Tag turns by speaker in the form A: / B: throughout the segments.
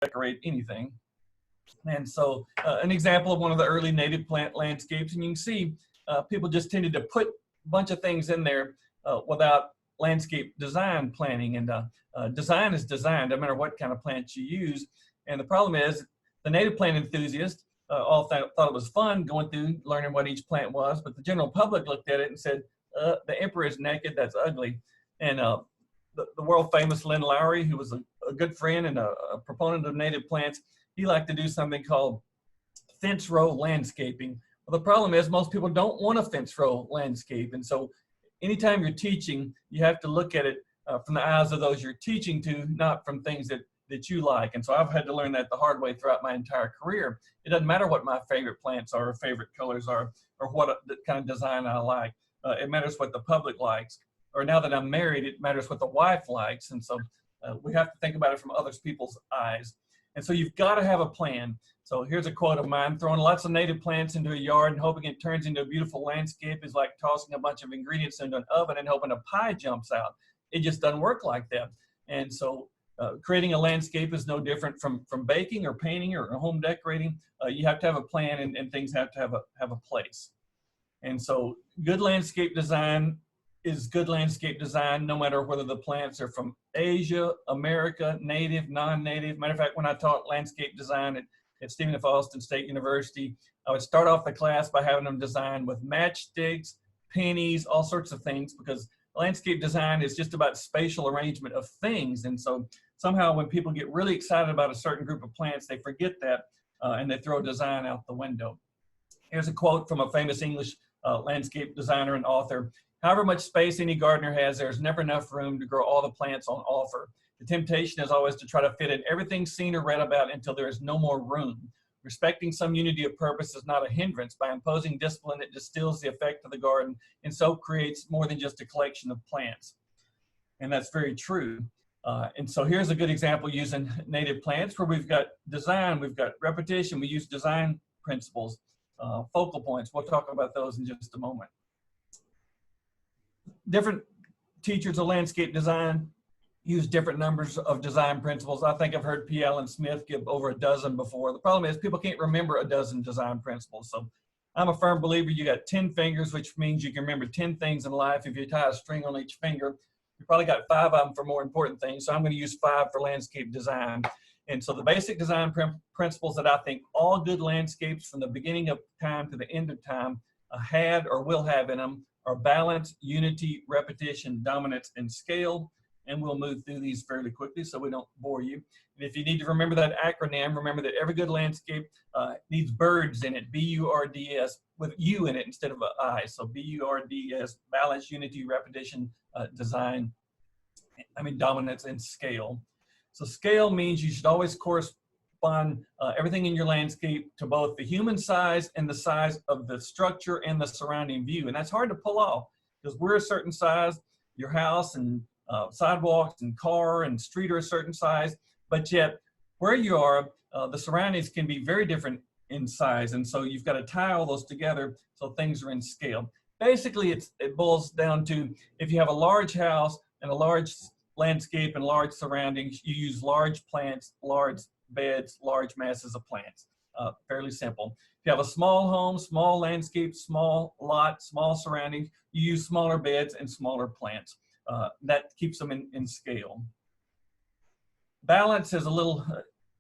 A: decorate anything. And so an example of one of the early native plant landscapes, and you can see people just tended to put a bunch of things in there without landscape design planning. And design is design, no matter what kind of plants you use. And the problem is the native plant enthusiasts all thought it was fun going through learning what each plant was, but the general public looked at it and said, the emperor is naked, that's ugly. And the world famous Lynn Lowry, who was a good friend and a proponent of native plants, he liked to do something called fence row landscaping. Well, the problem is most people don't want a fence row landscape. And so anytime you're teaching, you have to look at it from the eyes of those you're teaching to, not from things that you like. And so I've had to learn that the hard way throughout my entire career. It doesn't matter what my favorite plants are or favorite colors are or what kind of design I like. It matters what the public likes. Or now that I'm married, it matters what the wife likes. And so we have to think about it from other people's eyes. And so you've got to have a plan. So here's a quote of mine: throwing lots of native plants into a yard and hoping it turns into a beautiful landscape is like tossing a bunch of ingredients into an oven and hoping a pie jumps out. It just doesn't work like that. And so creating a landscape is no different from baking or painting or home decorating. You have to have a plan, and things have to have a place. And so good landscape design is good landscape design no matter whether the plants are from Asia, America, native, non-native. Matter of fact, when I taught landscape design at Stephen F. Austin State University, I would start off the class by having them design with matchsticks, pennies, all sorts of things, because landscape design is just about spatial arrangement of things. And so somehow when people get really excited about a certain group of plants, they forget that and they throw design out the window. Here's a quote from a famous English landscape designer and author: "However much space any gardener has, there's never enough room to grow all the plants on offer. The temptation is always to try to fit in everything seen or read about until there is no more room. Respecting some unity of purpose is not a hindrance. By imposing discipline, it distills the effect of the garden and so creates more than just a collection of plants." And that's very true. And so here's a good example using native plants where we've got design, we've got repetition, we use design principles, focal points. We'll talk about those in just a moment. Different teachers of landscape design use different numbers of design principles. I think I've heard P. Allen Smith give over a dozen before. The problem is people can't remember a dozen design principles. So I'm a firm believer you got 10 fingers, which means you can remember 10 things in life. If you tie a string on each finger, you probably got 5 of them for more important things. So I'm going to use 5 for landscape design. And so the basic design principles that I think all good landscapes from the beginning of time to the end of time had or will have in them are balance, unity, repetition, dominance, and scale. And we'll move through these fairly quickly so we don't bore you. And if you need to remember that acronym, remember that every good landscape needs birds in it, B-U-R-D-S, with U in it instead of an I. So B-U-R-D-S, balance, unity, repetition, dominance, and scale. So scale means you should always correspond everything in your landscape to both the human size and the size of the structure and the surrounding view. And that's hard to pull off because we're a certain size, your house and sidewalks and car and street are a certain size, but yet where you are, the surroundings can be very different in size. And so you've got to tie all those together so things are in scale. Basically, it boils down to if you have a large house and a large landscape and large surroundings, you use large plants, large beds, large masses of plants. Fairly simple. If you have a small home, small landscape, small lot, small surroundings, you use smaller beds and smaller plants. That keeps them in scale. Balance is a little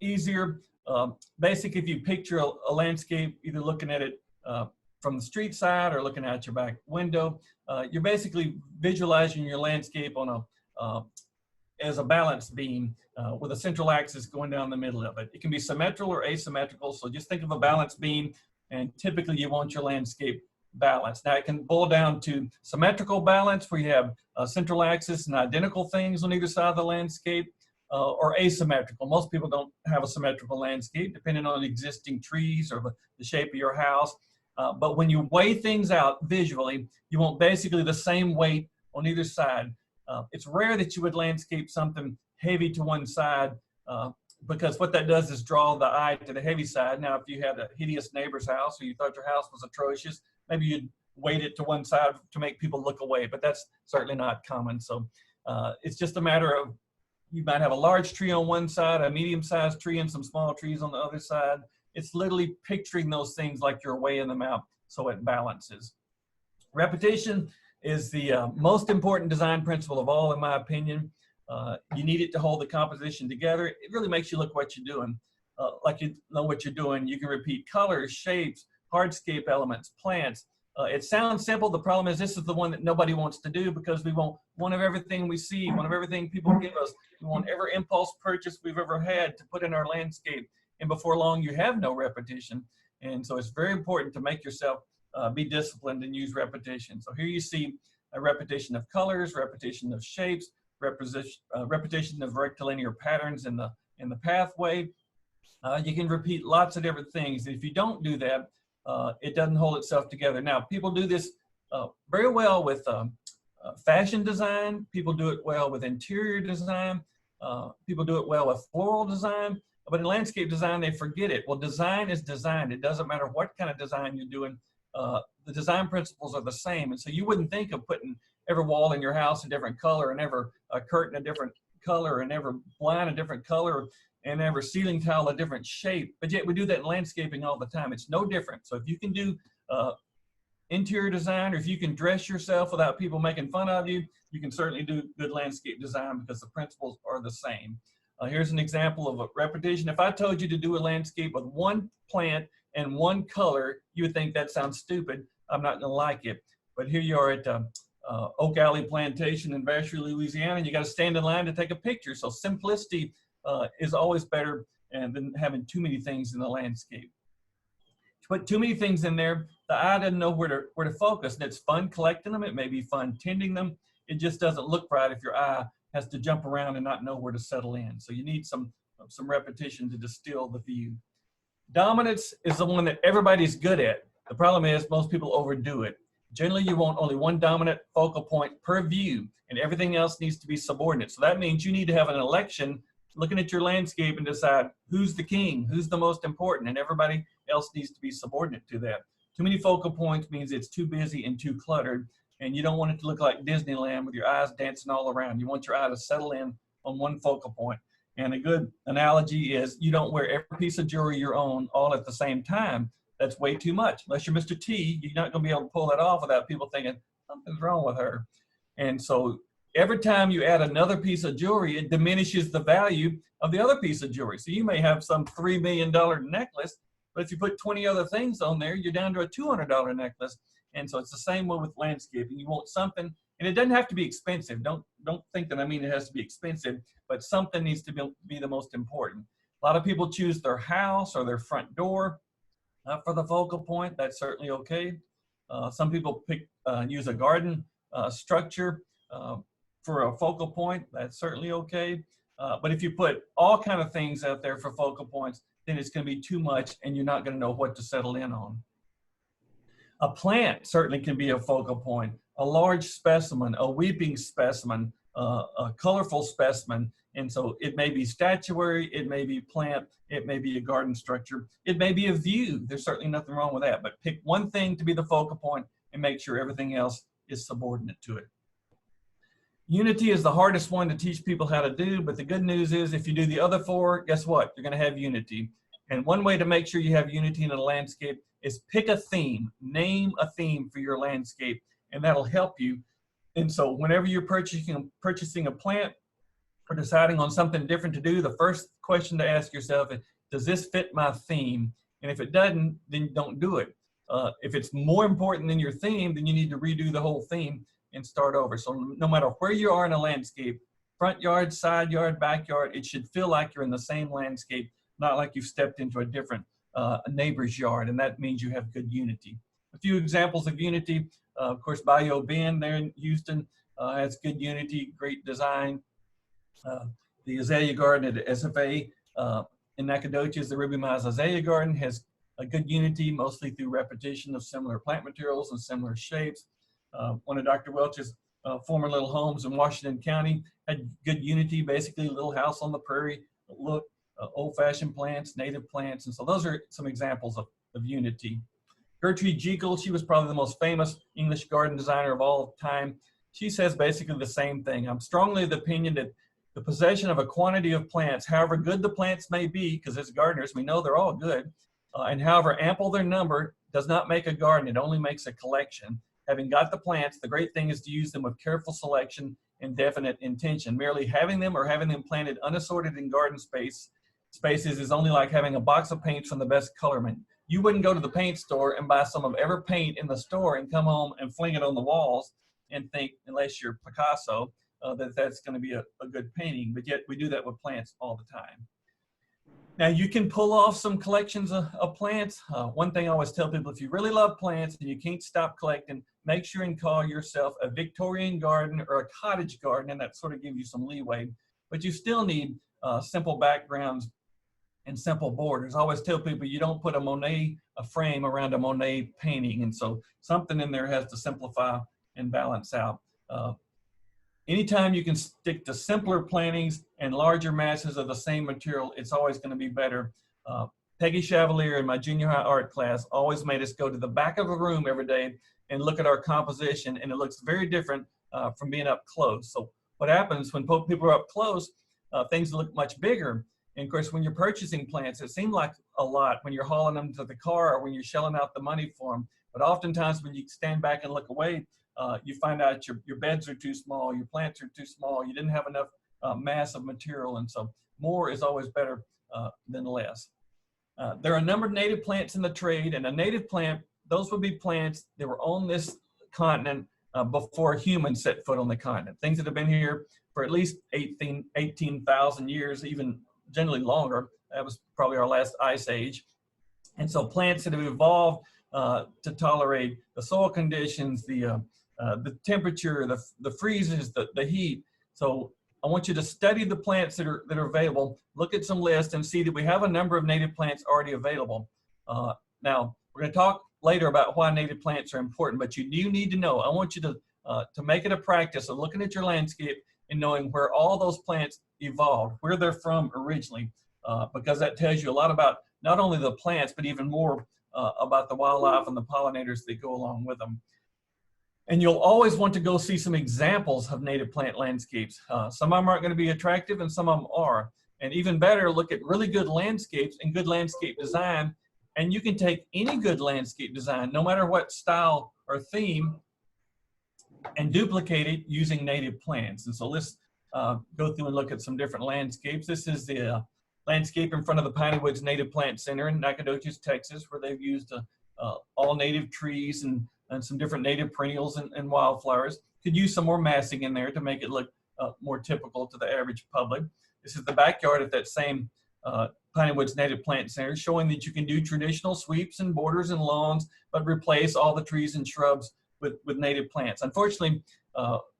A: easier. Basic, if you picture a landscape, either looking at it from the street side or looking out your back window, you're basically visualizing your landscape on as a balance beam with a central axis going down the middle of it. It can be symmetrical or asymmetrical, so just think of a balance beam, and typically you want your landscape balance. Now it can boil down to symmetrical balance where you have a central axis and identical things on either side of the landscape, or asymmetrical. Most people don't have a symmetrical landscape depending on existing trees or the shape of your house. But when you weigh things out visually, you want basically the same weight on either side. It's rare that you would landscape something heavy to one side because what that does is draw the eye to the heavy side. Now, if you had a hideous neighbor's house or you thought your house was atrocious, maybe you'd weight it to one side to make people look away, but that's certainly not common. So it's just a matter of you might have a large tree on one side, a medium-sized tree, and some small trees on the other side. It's literally picturing those things like you're weighing them out so it balances. Repetition is the most important design principle of all, in my opinion. You need it to hold the composition together. It really makes you look what you're doing. Like you know what you're doing. You can repeat colors, shapes, hardscape elements, plants. It sounds simple. The problem is this is the one that nobody wants to do because we want one of everything we see, one of everything people give us. We want every impulse purchase we've ever had to put in our landscape. And before long, you have no repetition. And so it's very important to make yourself be disciplined and use repetition. So here you see a repetition of colors, repetition of shapes, repetition of rectilinear patterns in the pathway. You can repeat lots of different things. If you don't do that, it doesn't hold itself together. Now, people do this very well with fashion design. People do it well with interior design. People do it well with floral design. But in landscape design, they forget it. Well, design is design. It doesn't matter what kind of design you're doing. The design principles are the same. And so you wouldn't think of putting every wall in your house a different color and every curtain a different color and every blind a different color and every ceiling tile a different shape. But yet we do that in landscaping all the time. It's no different. So if you can do interior design, or if you can dress yourself without people making fun of you, you can certainly do good landscape design because the principles are the same. Here's an example of a repetition. If I told you to do a landscape with one plant and one color, you would think that sounds stupid. I'm not gonna like it. But here you are at Oak Alley Plantation in Vacherie, Louisiana, and you gotta stand in line to take a picture. So simplicity is always better than having too many things in the landscape. To put too many things in there, the eye doesn't know where to focus. And it's fun collecting them. It may be fun tending them. It just doesn't look right if your eye has to jump around and not know where to settle in. So you need some repetition to distill the view. Dominance is the one that everybody's good at. The problem is most people overdo it. Generally, you want only one dominant focal point per view, and everything else needs to be subordinate. So that means you need to have an election looking at your landscape and decide who's the king, who's the most important, and everybody else needs to be subordinate to that. Too many focal points means it's too busy and too cluttered, and you don't want it to look like Disneyland with your eyes dancing all around. You want your eye to settle in on one focal point. And a good analogy is you don't wear every piece of jewelry you own all at the same time. That's way too much. Unless you're Mr. T, you're not going to be able to pull that off without people thinking something's wrong with her. And so every time you add another piece of jewelry, it diminishes the value of the other piece of jewelry. So you may have some $3 million necklace, but if you put 20 other things on there, you're down to a $200 necklace. And so it's the same way with landscaping. You want something, and it doesn't have to be expensive. Don't think that I mean it has to be expensive, but something needs to be the most important. A lot of people choose their house or their front door for the focal point. That's certainly okay. Some people use a garden structure for a focal point. That's certainly okay. But if you put all kind of things out there for focal points, then it's going to be too much, and you're not going to know what to settle in on. A plant certainly can be a focal point, a large specimen, a weeping specimen, a colorful specimen. And so it may be statuary, it may be plant, it may be a garden structure, it may be a view. There's certainly nothing wrong with that, but pick one thing to be the focal point and make sure everything else is subordinate to it. Unity is the hardest one to teach people how to do, but the good news is if you do the other four, guess what? You're going to have unity. And one way to make sure you have unity in a landscape is pick a theme, name a theme for your landscape, and that'll help you. And so whenever you're purchasing a plant or deciding on something different to do, the first question to ask yourself is, does this fit my theme? And if it doesn't, then don't do it. If it's more important than your theme, then you need to redo the whole theme and start over. So no matter where you are in a landscape, front yard, side yard, backyard, it should feel like you're in the same landscape, not like you've stepped into a different neighbor's yard, and that means you have good unity. A few examples of unity, of course, Bayou Bend there in Houston has good unity, great design. The Azalea Garden at SFA in Nacogdoches, the Ruby Miles Azalea Garden has a good unity, mostly through repetition of similar plant materials and similar shapes. One of Dr. Welch's former little homes in Washington County had good unity, basically a little house on the prairie look, old-fashioned plants, native plants, and so those are some examples of unity. Gertrude Jekyll, she was probably the most famous English garden designer of all time. She says basically the same thing. I'm strongly of the opinion that The possession of a quantity of plants, however good the plants may be, because as gardeners we know they're all good, and however ample their number, does not make a garden. It only makes a collection. Having got the plants, the great thing is to use them with careful selection and definite intention. Merely having them or having them planted unassorted in garden spaces is only like having a box of paints from the best colorman. You wouldn't go to the paint store and buy some of every paint in the store and come home and fling it on the walls and think, unless you're Picasso, that that's going to be a good painting. But yet we do that with plants all the time. Now you can pull off some collections of plants. One thing I always tell people, if you really love plants and you can't stop collecting, make sure and call yourself a Victorian garden or a cottage garden, and that sort of gives you some leeway. But you still need simple backgrounds and simple borders. I always tell people you don't put a frame around a Monet painting, and so something in there has to simplify and balance out. Anytime you can stick to simpler plantings and larger masses of the same material, it's always going to be better. Peggy Chevalier in my junior high art class always made us go to the back of a room every day and look at our composition, and it looks very different from being up close. So what happens when people are up close, things look much bigger. And of course, when you're purchasing plants, it seems like a lot when you're hauling them to the car or when you're shelling out the money for them. But oftentimes when you stand back and look away, you find out your beds are too small, your plants are too small, you didn't have enough mass of material, and so more is always better than less. There are a number of native plants in the trade, and a native plant, those would be plants that were on this continent before humans set foot on the continent. Things that have been here for at least 18,000 years, even generally longer. That was probably our last ice age. And so plants that have evolved to tolerate the soil conditions, the temperature, the freezes, the heat. So I want you to study the plants that are available, look at some lists and see that we have a number of native plants already available. Now, we're going to talk later about why native plants are important, but you do need to know. I want you to make it a practice of looking at your landscape and knowing where all those plants evolved, where they're from originally, because that tells you a lot about not only the plants, but even more about the wildlife and the pollinators that go along with them. And you'll always want to go see some examples of native plant landscapes. Some of them aren't going to be attractive and some of them are. And even better, look at really good landscapes and good landscape design. And you can take any good landscape design, no matter what style or theme, and duplicate it using native plants. And so let's go through and look at some different landscapes. This is the landscape in front of the Piney Woods Native Plant Center in Nacogdoches, Texas, where they've used all native trees and some different native perennials and wildflowers. Could use some more massing in there to make it look more typical to the average public. This is the backyard of that same Piney Woods Native Plant Center, showing that you can do traditional sweeps and borders and lawns, but replace all the trees and shrubs with native plants. Unfortunately,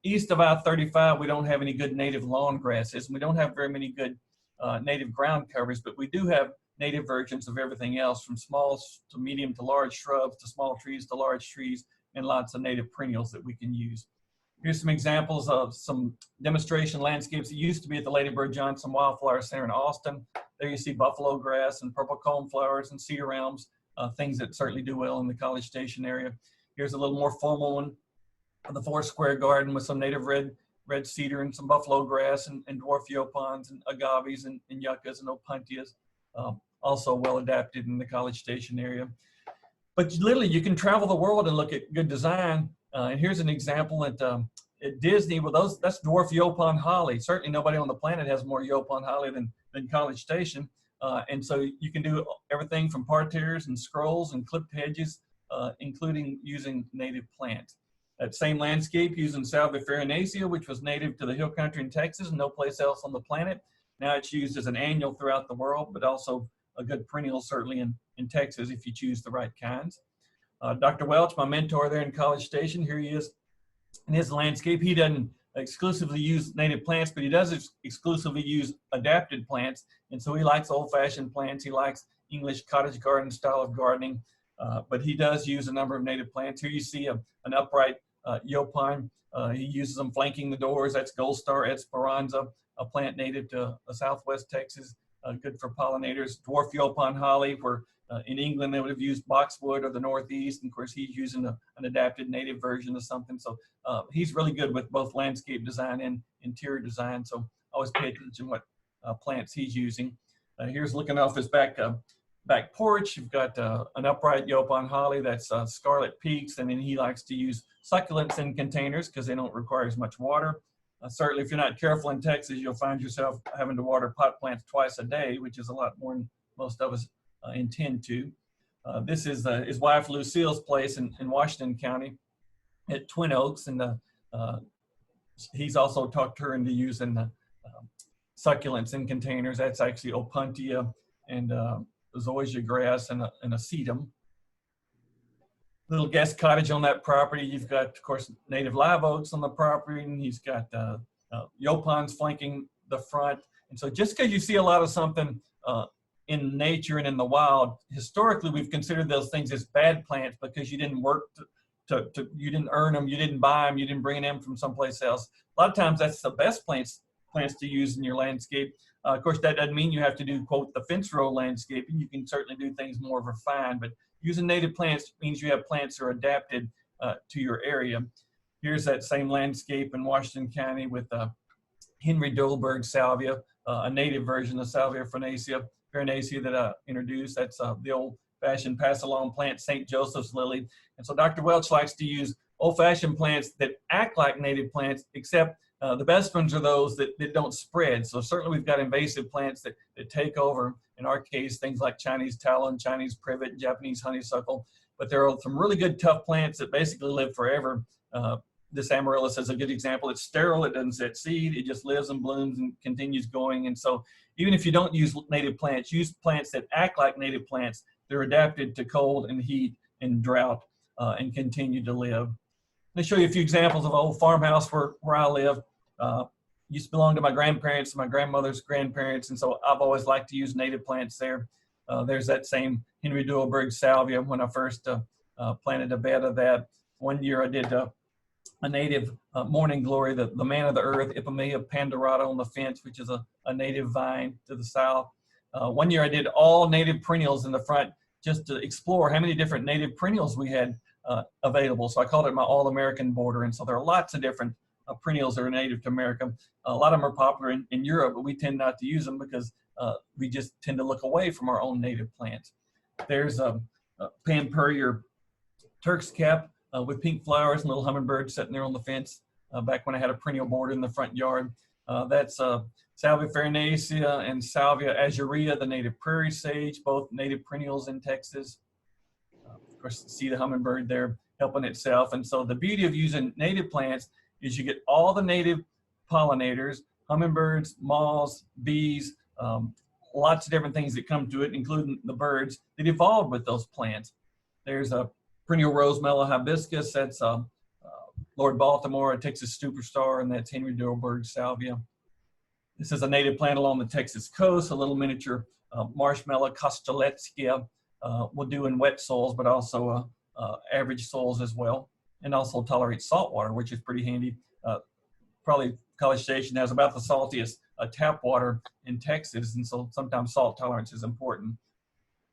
A: east of I-35, we don't have any good native lawn grasses, and we don't have very many good native ground covers, but we do have native versions of everything else, from small to medium to large shrubs, to small trees to large trees, and lots of native perennials that we can use. Here's some examples of some demonstration landscapes that used to be at the Lady Bird Johnson Wildflower Center in Austin. There you see buffalo grass and purple cone flowers and cedar elms, things that certainly do well in the College Station area. Here's a little more formal one of the Four Square Garden with some native red cedar and some buffalo grass and dwarf yaupons and agaves and yuccas and opuntias. Also well adapted in the College Station area. But literally, you can travel the world and look at good design. And here's an example at Disney. Well, that's dwarf yaupon holly. Certainly nobody on the planet has more yaupon holly than College Station. And so you can do everything from parterres and scrolls and clipped hedges, including using native plants. That same landscape using Salvia farinaceae, which was native to the hill country in Texas and no place else on the planet. Now it's used as an annual throughout the world, but also a good perennial certainly in Texas if you choose the right kinds. Dr. Welch, my mentor there in College Station, here he is in his landscape. He doesn't exclusively use native plants, but he does exclusively use adapted plants. And so he likes old-fashioned plants. He likes English cottage garden style of gardening, but he does use a number of native plants. Here you see an upright yaupon. He uses them flanking the doors. That's Gold Star Esperanza, a plant native to Southwest Texas, good for pollinators. Dwarf yaupon holly, where in England they would have used boxwood or the Northeast. And of course, he's using an adapted native version of something. So he's really good with both landscape design and interior design. So always pay attention what plants he's using. Here's looking off his back porch. You've got an upright Yopon holly, that's Scarlet Peaks, and then he likes to use succulents in containers because they don't require as much water. Certainly, if you're not careful in Texas, you'll find yourself having to water pot plants twice a day, which is a lot more than most of us intend to. This is his wife Lucille's place in Washington County at Twin Oaks, and he's also talked her into using succulents in containers. That's actually Opuntia and zoysia grass and a sedum. Little guest cottage on that property. You've got, of course, native live oaks on the property, and he's got Yopons flanking the front. And so just because you see a lot of something in nature and in the wild, historically we've considered those things as bad plants because you didn't work you didn't earn them, you didn't buy them, you didn't bring them from someplace else. A lot of times that's the best plants to use in your landscape. Of course, that doesn't mean you have to do, quote, the fence row landscaping. You can certainly do things more refined, but using native plants means you have plants that are adapted to your area. Here's that same landscape in Washington County with Henry Dolberg salvia, a native version of Salvia farinaceae that I introduced. That's the old-fashioned pass-along plant, St. Joseph's lily. And so Dr. Welch likes to use old-fashioned plants that act like native plants, except the best ones are those that don't spread. So certainly we've got invasive plants that take over. In our case, things like Chinese talon, Chinese privet, Japanese honeysuckle. But there are some really good tough plants that basically live forever. This amaryllis is a good example. It's sterile, it doesn't set seed, it just lives and blooms and continues going. And so even if you don't use native plants, use plants that act like native plants. They're adapted to cold and heat and drought and continue to live. Let me show you a few examples of an old farmhouse where I live. Used to belong to my grandparents and my grandmother's grandparents, and so I've always liked to use native plants there. There's that same Henry Dolberg salvia when I first planted a bed of that. One year I did a native morning glory, the man of the earth, Ipomaea pandorata on the fence, which is a native vine to the south. One year I did all native perennials in the front just to explore how many different native perennials we had available. So I called it my all-American border, and so there are lots of different perennials that are native to America. A lot of them are popular in Europe, but we tend not to use them because we just tend to look away from our own native plants. There's a Pampurrier Turk's cap with pink flowers and little hummingbirds sitting there on the fence back when I had a perennial border in the front yard. That's Salvia farinaceae and Salvia azurea, the native prairie sage, both native perennials in Texas. Of course, see the hummingbird there helping itself. And so the beauty of using native plants is you get all the native pollinators, hummingbirds, moths, bees, lots of different things that come to it, including the birds that evolved with those plants. There's a perennial rose mellow hibiscus, that's Lord Baltimore, a Texas superstar, and that's Henry Dolberg salvia. This is a native plant along the Texas coast, a little miniature marshmallow Kosteletskia. Will do in wet soils, but also average soils as well, and also tolerates salt water, which is pretty handy. Probably College Station has about the saltiest tap water in Texas, and so sometimes salt tolerance is important.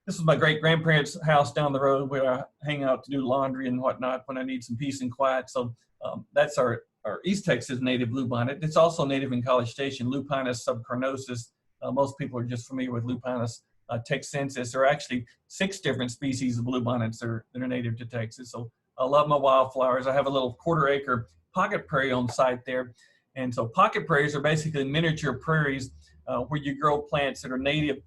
A: This is my great-grandparents' house down the road where I hang out to do laundry and whatnot when I need some peace and quiet. So that's our East Texas native bluebonnet. It's also native in College Station, Lupinus subcarnosus. Most people are just familiar with Lupinus texensis. There are actually 6 different species of bluebonnets that are native to Texas. So I love my wildflowers. I have a little 1/4 acre pocket prairie on site there. And so pocket prairies are basically miniature prairies where you grow plants that are native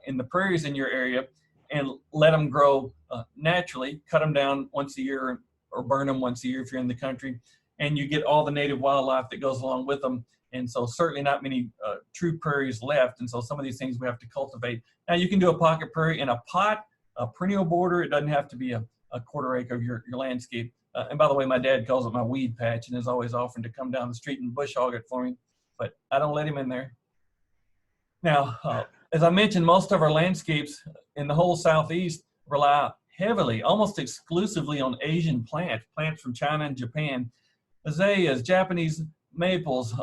A: in the prairies in your area and let them grow naturally, cut them down once a year or burn them once a year if you're in the country. And you get all the native wildlife that goes along with them. And so certainly not many true prairies left. And so some of these things we have to cultivate. Now you can do a pocket prairie in a pot, a perennial border. It doesn't have to be a 1/4 acre of your landscape. And by the way, my dad calls it my weed patch and is always offering to come down the street and bush hog it for me, but I don't let him in there. Now, as I mentioned, most of our landscapes in the whole Southeast rely heavily, almost exclusively on Asian plants from China and Japan. Azaleas, Japanese maples,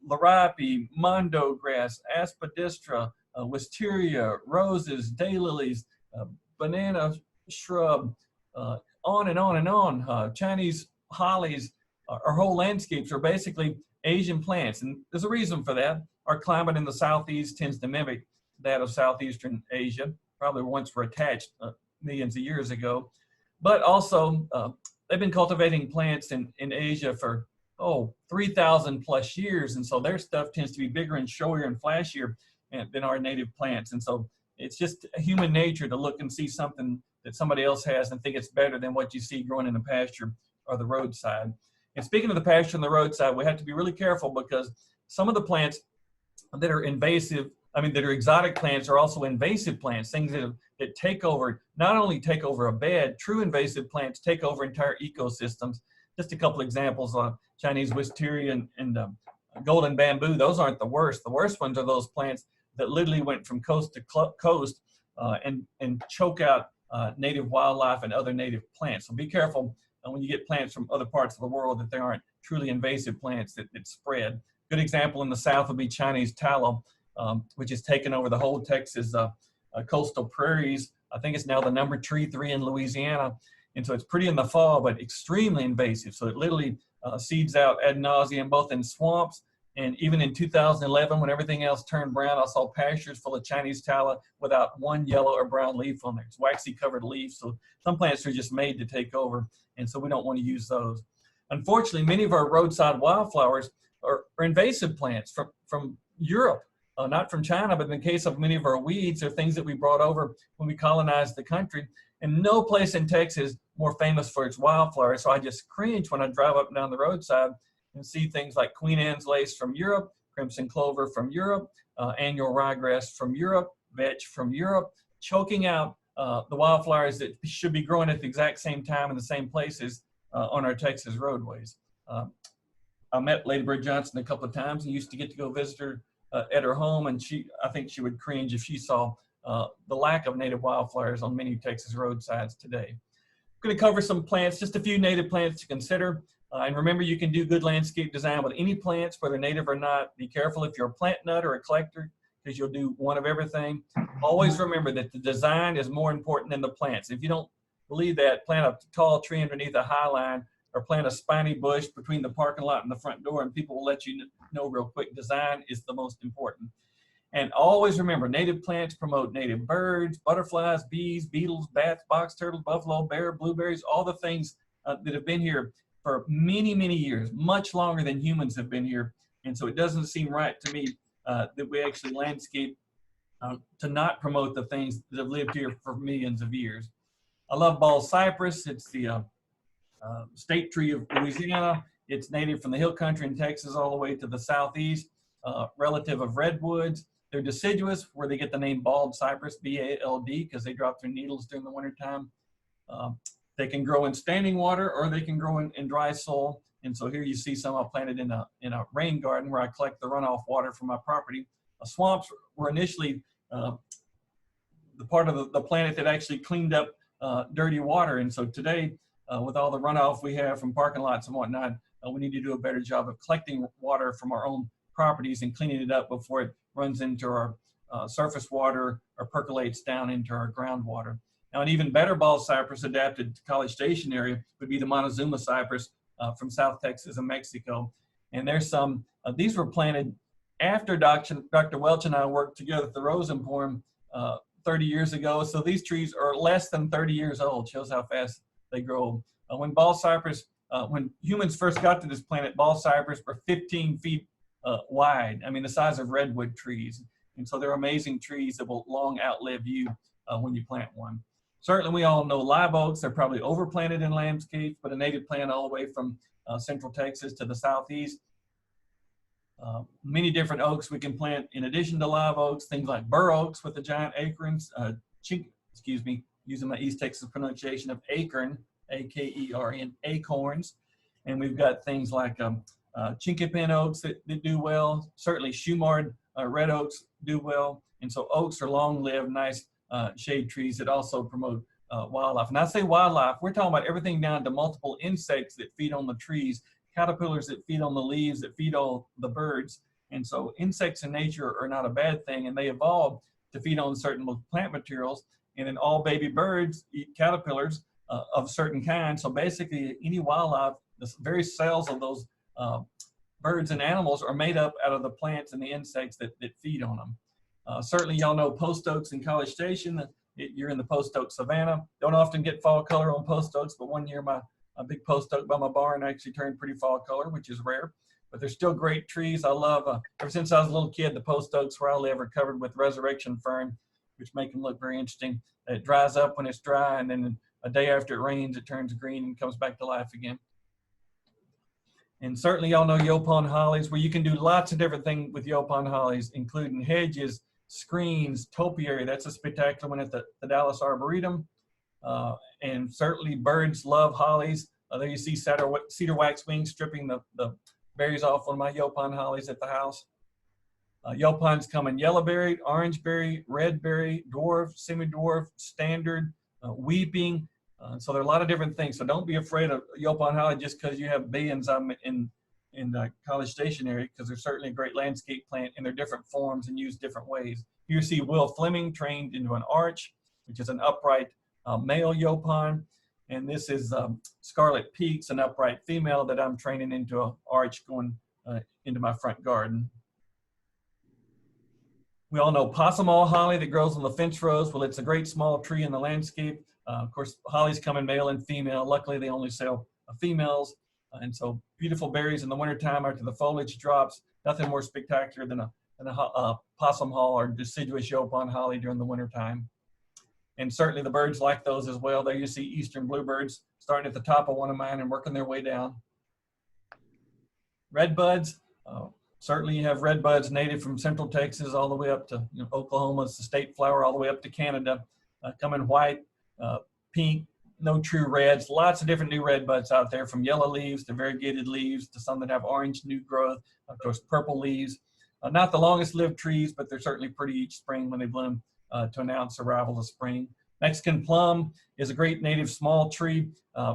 A: larapi, mondo grass, aspidistra, wisteria, roses, daylilies, banana shrub, on and on and on. Chinese hollies, our whole landscapes are basically Asian plants. And there's a reason for that. our climate in the southeast tends to mimic that of southeastern Asia. Probably once were attached millions of years ago. But also, they've been cultivating plants in Asia for, 3,000 plus years. And so their stuff tends to be bigger and showier and flashier than our native plants. And so it's just human nature to look and see something that somebody else has and think it's better than what you see growing in the pasture or the roadside. And speaking of the pasture and the roadside, we have to be really careful because some of the plants that are invasive, that are exotic plants, are also invasive plants, things that take over, not only take over a bed, true invasive plants take over entire ecosystems. Just a couple examples, Chinese wisteria and golden bamboo, those aren't the worst. The worst ones are those plants that literally went from coast to coast and choke out native wildlife and other native plants. So be careful when you get plants from other parts of the world that they aren't truly invasive plants that spread. Good example in the south would be Chinese tallow, which has taken over the whole Texas coastal prairies. I think it's now the number 3 in Louisiana. And so it's pretty in the fall, but extremely invasive. So it literally seeds out ad nauseum, both in swamps and even in 2011, when everything else turned brown, I saw pastures full of Chinese tallow without one yellow or brown leaf on there. It's waxy covered leaves. So some plants are just made to take over. And so we don't want to use those. Unfortunately, many of our roadside wildflowers are invasive plants from Europe. Not from China, but in the case of many of our weeds, are things that we brought over when we colonized the country. And no place in Texas more famous for its wildflowers. So I just cringe when I drive up and down the roadside and see things like Queen Anne's lace from Europe, crimson clover from Europe, annual ryegrass from Europe, vetch from Europe, choking out the wildflowers that should be growing at the exact same time in the same places on our Texas roadways. I met Lady Bird Johnson a couple of times and used to get to go visit her at her home, and I think she would cringe if she saw the lack of native wildflowers on many Texas roadsides today. I'm going to cover some plants, just a few native plants to consider. And remember, you can do good landscape design with any plants, whether native or not. Be careful if you're a plant nut or a collector, because you'll do one of everything. Always remember that the design is more important than the plants. If you don't believe that, plant a tall tree underneath a high line, or plant a spiny bush between the parking lot and the front door, and people will let you know real quick. Design is the most important. And always remember, native plants promote native birds, butterflies, bees, beetles, bats, box turtles, buffalo, bear, blueberries, all the things that have been here for many, many years, much longer than humans have been here. And so it doesn't seem right to me that we actually landscape to not promote the things that have lived here for millions of years. I love bald cypress. It's the state tree of Louisiana. It's native from the hill country in Texas all the way to the southeast, relative of redwoods. They're deciduous, where they get the name bald cypress, B-A-L-D, because they drop their needles during the wintertime. They can grow in standing water, or they can grow in dry soil. And so here you see some I planted in a rain garden where I collect the runoff water from my property. Swamps were initially the part of the planet that actually cleaned up dirty water. And so today, with all the runoff we have from parking lots and whatnot, we need to do a better job of collecting water from our own properties and cleaning it up before it runs into our surface water or percolates down into our groundwater. Now, an even better bald cypress adapted to College Station area would be the Montezuma cypress from South Texas and Mexico. And there's some, these were planted after Dr. Welch and I worked together at the Rose Emporium 30 years ago. So these trees are less than 30 years old, shows how fast they grow. When bald cypress, when humans first got to this planet, bald cypress were 15 feet wide. I mean, the size of redwood trees. And so they're amazing trees that will long outlive you when you plant one. Certainly, we all know live oaks. They're probably overplanted in landscapes, but a native plant all the way from central Texas to the southeast. Many different oaks we can plant in addition to live oaks, things like bur oaks with the giant acorns, using my East Texas pronunciation of acorn, A-K-E-R-N, acorns. And we've got things like chinkapin oaks that do well. Certainly Shumard red oaks do well. And so oaks are long-lived, nice shade trees that also promote wildlife. And I say wildlife, we're talking about everything down to multiple insects that feed on the trees, caterpillars that feed on the leaves, that feed on the birds. And so insects in nature are not a bad thing, and they evolved to feed on certain plant materials. And then all baby birds eat caterpillars of certain kinds. So basically any wildlife, the very cells of those birds and animals are made up out of the plants and the insects that feed on them. Certainly y'all know post oaks in College Station. You're in the post oak savanna. Don't often get fall color on post oaks, but one year a big post oak by my barn actually turned pretty fall color, which is rare. But they're still great trees. I love, ever since I was a little kid, the post oaks where I live are covered with resurrection fern, which make them look very interesting. It dries up when it's dry, and then a day after it rains, it turns green and comes back to life again. And certainly y'all know Yopon hollies, where you can do lots of different things with Yopon hollies, including hedges, screens, topiary. That's a spectacular one at the Dallas Arboretum. And certainly birds love hollies. There you see cedar waxwing stripping the berries off one of my Yopon hollies at the house. Yopons come in yellowberry, orangeberry, redberry, dwarf, semi-dwarf, standard, weeping. So there are a lot of different things. So don't be afraid of Yopon holly just because you have billions of them in the College Station area, because they're certainly a great landscape plant in their different forms and used different ways. Here you see Will Fleming trained into an arch, which is an upright male Yopon. And this is Scarlet Peaks, an upright female that I'm training into an arch going into my front garden. We all know possum-all holly that grows on the fence rows. Well, it's a great small tree in the landscape. Of course, hollies come in male and female. Luckily, they only sell females. And so beautiful berries in the wintertime after the foliage drops. Nothing more spectacular than a possum haw or deciduous Yopon holly during the wintertime. And certainly the birds like those as well. There you see eastern bluebirds starting at the top of one of mine and working their way down. Redbuds. Certainly you have redbuds native from central Texas all the way up to Oklahoma. It's the state flower, all the way up to Canada. Come in white, pink, no true reds. Lots of different new redbuds out there, from yellow leaves to variegated leaves to some that have orange new growth, of course purple leaves. Not the longest lived trees, but they're certainly pretty each spring when they bloom to announce arrival of spring. Mexican plum is a great native small tree,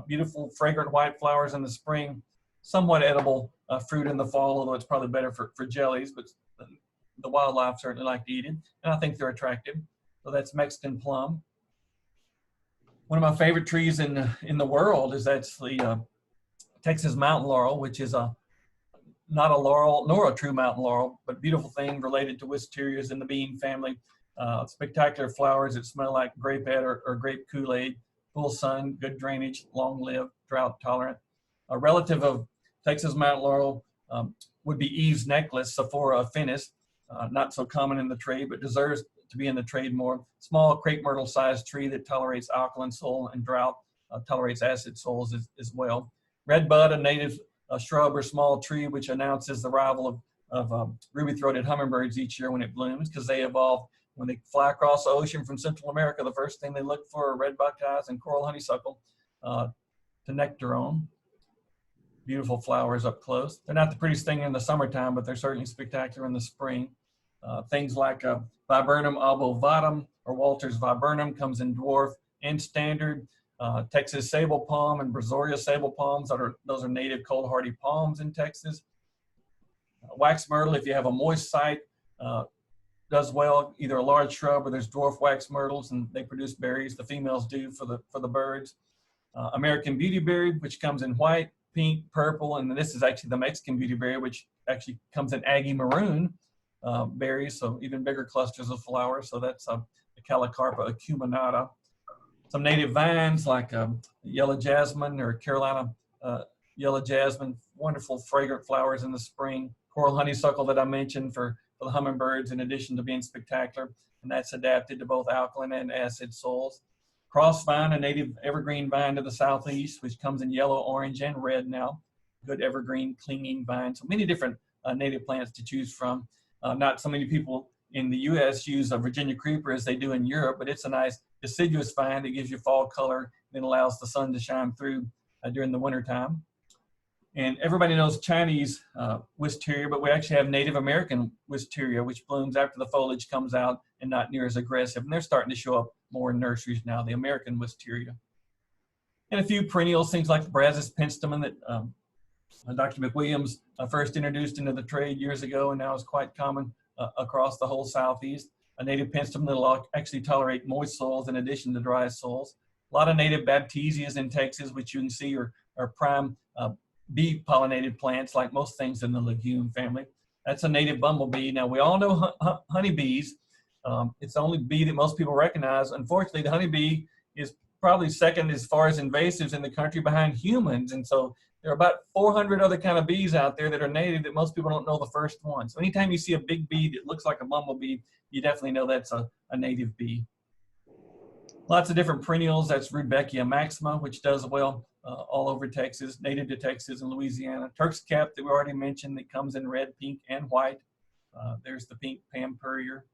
A: beautiful fragrant white flowers in the spring, somewhat edible fruit in the fall, although it's probably better for jellies, but the wildlife certainly like to eat it, and I think they're attractive. So that's Mexican plum. One of my favorite trees in the world is actually Texas mountain laurel, which is not a laurel nor a true mountain laurel, but beautiful thing related to wisterias in the bean family. Spectacular flowers that smell like grapehead or grape Kool-Aid, full sun, good drainage, long-lived, drought-tolerant. A relative of Texas mountain laurel would be Eve's necklace, Sephora finis, not so common in the trade, but deserves to be in the trade more. Small crepe myrtle-sized tree that tolerates alkaline soil and drought, tolerates acid soils as well. Redbud, a native shrub or small tree, which announces the arrival of ruby-throated hummingbirds each year when it blooms, because they evolve. When they fly across the ocean from Central America, the first thing they look for are red buckeyes and coral honeysuckle to nectar on. Beautiful flowers up close. They're not the prettiest thing in the summertime, but they're certainly spectacular in the spring. Things like Viburnum albovatum or Walter's viburnum comes in dwarf and standard. Texas sable palm and Brazoria sable palms, those are native cold hardy palms in Texas. Wax myrtle, if you have a moist site, does well, either a large shrub or there's dwarf wax myrtles, and they produce berries. The females do for the birds. American beautyberry, which comes in white, pink, purple, and this is actually the Mexican beautyberry, which actually comes in Aggie maroon berries, so even bigger clusters of flowers. So that's the Calicarpa acuminata. Some native vines like yellow jasmine or Carolina yellow jasmine, wonderful fragrant flowers in the spring. Coral honeysuckle that I mentioned for the hummingbirds, in addition to being spectacular, and that's adapted to both alkaline and acid soils. Cross vine, a native evergreen vine to the southeast, which comes in yellow, orange, and red now. Good evergreen clinging vine. So many different native plants to choose from. Not so many people in the U.S. use a Virginia creeper as they do in Europe, but it's a nice deciduous vine that gives you fall color and allows the sun to shine through during the wintertime. And everybody knows Chinese wisteria, but we actually have Native American wisteria, which blooms after the foliage comes out and not near as aggressive. And they're starting to show up more in nurseries now, the American wisteria. And a few perennials, things like the Brazos penstemon that Dr. McWilliams first introduced into the trade years ago, and now is quite common across the whole Southeast. A native penstemon that will actually tolerate moist soils in addition to dry soils. A lot of native baptisias in Texas, which you can see are prime bee pollinated plants like most things in the legume family. That's a native bumblebee. Now we all know honeybees. It's the only bee that most people recognize. Unfortunately, the honeybee is probably second as far as invasives in the country behind humans. And so there are about 400 other kind of bees out there that are native that most people don't know the first one. So anytime you see a big bee that looks like a bumblebee, you definitely know that's a native bee. Lots of different perennials. That's Rudbeckia maxima, which does well all over Texas, native to Texas and Louisiana. Turk's cap that we already mentioned that comes in red, pink, and white. There's the pink Pam Puryear.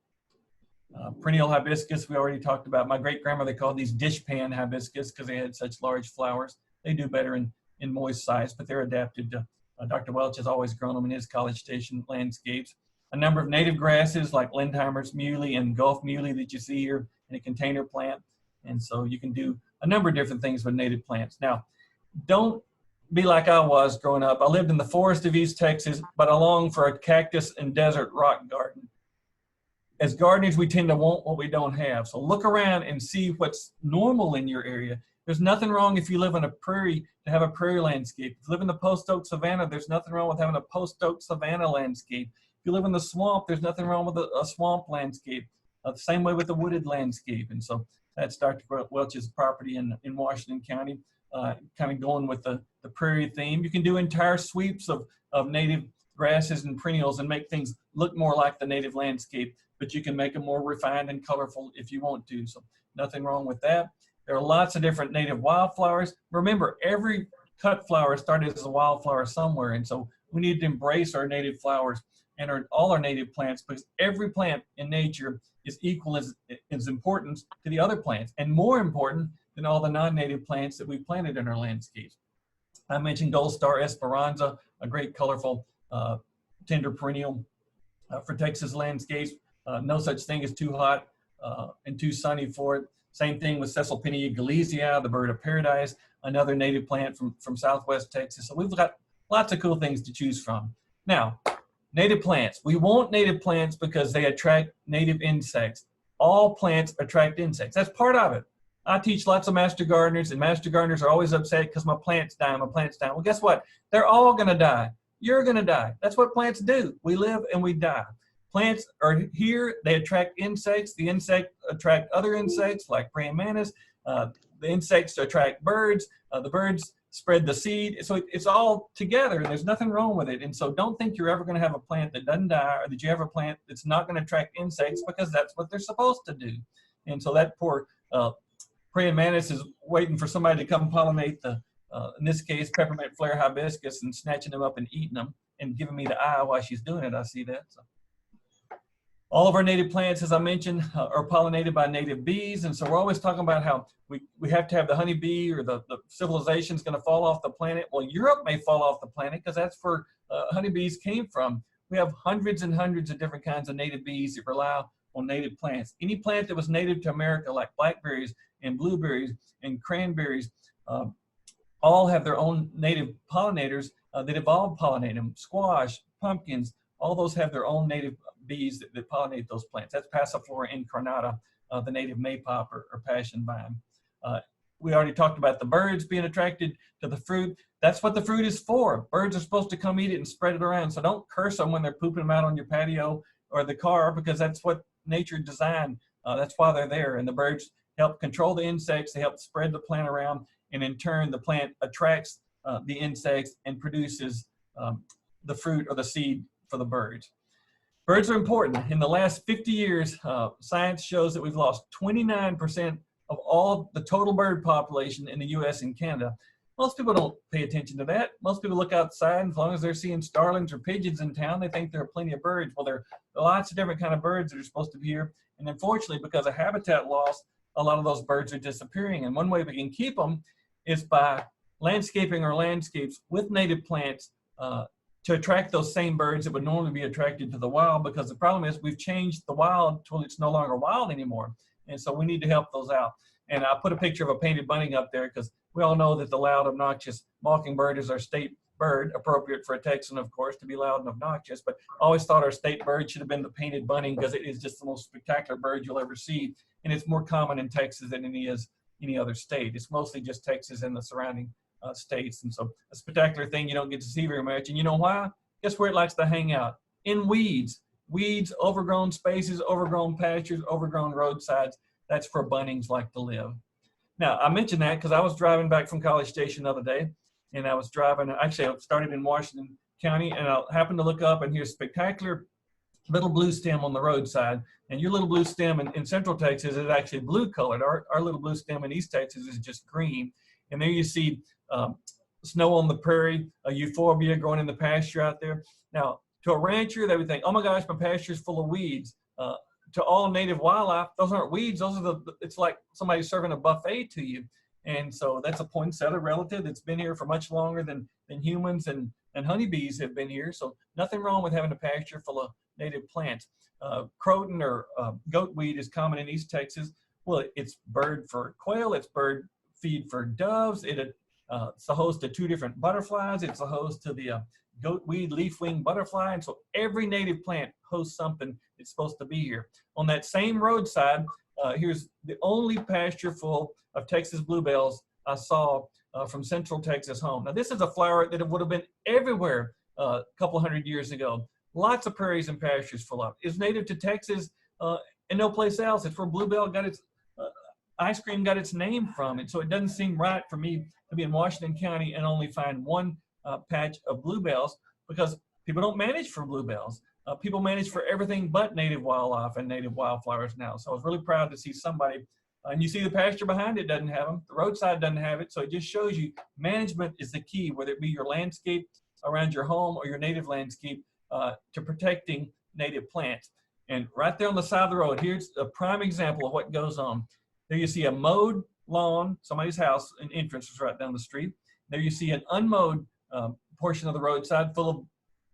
A: Perennial hibiscus we already talked about. My great-grandmother called these dishpan hibiscus because they had such large flowers. They do better in moist size, but they're adapted to, Dr. Welch has always grown them in his College Station landscapes. A number of native grasses like Lindheimer's muley and Gulf muley that you see here in a container plant. And so you can do a number of different things with native plants. Now, don't be like I was growing up. I lived in the forest of East Texas, but I longed for a cactus and desert rock garden. As gardeners, we tend to want what we don't have. So look around and see what's normal in your area. There's nothing wrong if you live in a prairie to have a prairie landscape. If you live in the post oak savanna, there's nothing wrong with having a post oak savanna landscape. If you live in the swamp, there's nothing wrong with a swamp landscape. The same way with the wooded landscape. And so that's Dr. Welch's property in Washington County, kind of going with the prairie theme. You can do entire sweeps of native grasses and perennials and make things look more like the native landscape, but you can make them more refined and colorful if you want to. So nothing wrong with that. There are lots of different native wildflowers. Remember, every cut flower started as a wildflower somewhere. And so we need to embrace our native flowers and all our native plants, because every plant in nature is equal as important to the other plants and more important than all the non-native plants that we planted in our landscapes. I mentioned Gold Star Esperanza, a great colorful tender perennial for Texas landscapes. No such thing as too hot and too sunny for it. Same thing with Caesalpinia galeazii, the bird of paradise, another native plant from Southwest Texas. So we've got lots of cool things to choose from. Now, native plants. We want native plants because they attract native insects. All plants attract insects. That's part of it. I teach lots of master gardeners, and master gardeners are always upset because my plants die, my plants die. Well, guess what? They're all going to die. You're going to die. That's what plants do. We live and we die. Plants are here. They attract insects. The insects attract other insects like praying mantis. The insects attract birds. The birds spread the seed. So it's all together, and there's nothing wrong with it. And so don't think you're ever going to have a plant that doesn't die, or that you have a plant that's not going to attract insects, because that's what they're supposed to do. And so that poor praying mantis is waiting for somebody to come pollinate the, in this case, peppermint flare hibiscus, and snatching them up and eating them and giving me the eye while she's doing it. I see that. So all of our native plants, as I mentioned, are pollinated by native bees. And so we're always talking about how we have to have the honeybee, or the civilization is going to fall off the planet. Well, Europe may fall off the planet because that's where honeybees came from. We have hundreds and hundreds of different kinds of native bees that rely on native plants. Any plant that was native to America, like blackberries and blueberries and cranberries, all have their own native pollinators that evolved pollinating them. Squash, pumpkins, all those have their own native bees that pollinate those plants. That's Passiflora incarnata, the native maypop or passion vine. We already talked about the birds being attracted to the fruit. That's what the fruit is for. Birds are supposed to come eat it and spread it around. So don't curse them when they're pooping them out on your patio or the car, because that's what nature designed. That's why they're there. And the birds help control the insects. They help spread the plant around. And in turn, the plant attracts the insects and produces the fruit or the seed for the birds. Birds are important. In the last 50 years, science shows that we've lost 29% of all the total bird population in the US and Canada. Most people don't pay attention to that. Most people look outside, and as long as they're seeing starlings or pigeons in town, they think there are plenty of birds. Well, there are lots of different kinds of birds that are supposed to be here. And unfortunately, because of habitat loss, a lot of those birds are disappearing. And one way we can keep them is by landscaping our landscapes with native plants to attract those same birds that would normally be attracted to the wild, because the problem is we've changed the wild till it's no longer wild anymore. And so we need to help those out. And I put a picture of a painted bunting up there because we all know that the loud, obnoxious mockingbird is our state bird, appropriate for a Texan, of course, to be loud and obnoxious. But I always thought our state bird should have been the painted bunting, because it is just the most spectacular bird you'll ever see. And it's more common in Texas than it is any other state. It's mostly just Texas and the surrounding states. And so a spectacular thing you don't get to see very much. And you know why? Guess where it likes to hang out? In weeds. Weeds, overgrown spaces, overgrown pastures, overgrown roadsides. That's where buntings like to live. Now, I mentioned that because I was driving back from College Station the other day, and I was driving, actually I started in Washington County, and I happened to look up, and here's spectacular little blue stem on the roadside. And your little blue stem in Central Texas is actually blue colored. Our little blue stem in East Texas is just green. And there you see snow on the prairie, a euphorbia growing in the pasture out there. Now, to a rancher, they would think, oh my gosh, my pasture's full of weeds. To all native wildlife, those aren't weeds. Those are it's like somebody serving a buffet to you. And so that's a poinsettia relative that's been here for much longer than humans and honeybees have been here. So nothing wrong with having a pasture full of native plants. Croton or goatweed is common in East Texas. Well, it's bird for quail, it's bird feed for doves. It's a host to 2 different butterflies. It's a host to the goatweed leaf-winged butterfly. And so every native plant hosts something that's supposed to be here. On that same roadside, here's the only pasture full of Texas bluebells I saw from Central Texas home. Now, this is a flower that would have been everywhere a couple hundred years ago. Lots of prairies and pastures full of it. It's native to Texas and no place else. It's where bluebell got its ice cream got its name from. And so it doesn't seem right for me to be in Washington County and only find one patch of bluebells, because people don't manage for bluebells. People manage for everything but native wildlife and native wildflowers now. So I was really proud to see somebody, and you see the pasture behind it doesn't have them. The roadside doesn't have it. So it just shows you management is the key, whether it be your landscape around your home or your native landscape, to protecting native plants. And right there on the side of the road, here's a prime example of what goes on. There you see a mowed lawn, somebody's house, an entrance was right down the street. There you see an unmowed portion of the roadside full of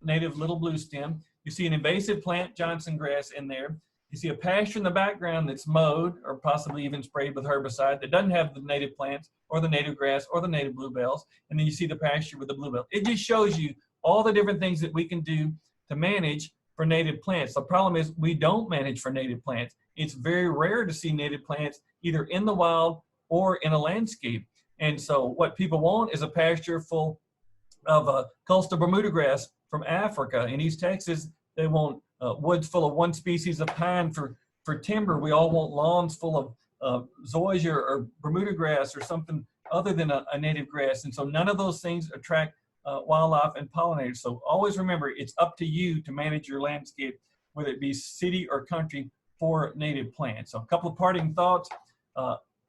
A: native little blue stem. You see an invasive plant, Johnson grass, in there. You see a pasture in the background that's mowed or possibly even sprayed with herbicide that doesn't have the native plants or the native grass or the native bluebells. And then you see the pasture with the bluebell. It just shows you all the different things that we can do to manage for native plants. The problem is we don't manage for native plants. It's very rare to see native plants either in the wild or in a landscape. And so what people want is a pasture full of coastal Bermuda grass from Africa. In East Texas, they want woods full of one species of pine for timber. We all want lawns full of zoysia or Bermuda grass or something other than a native grass. And so none of those things attract wildlife and pollinators. So always remember, it's up to you to manage your landscape, whether it be city or country, for native plants. So a couple of parting thoughts.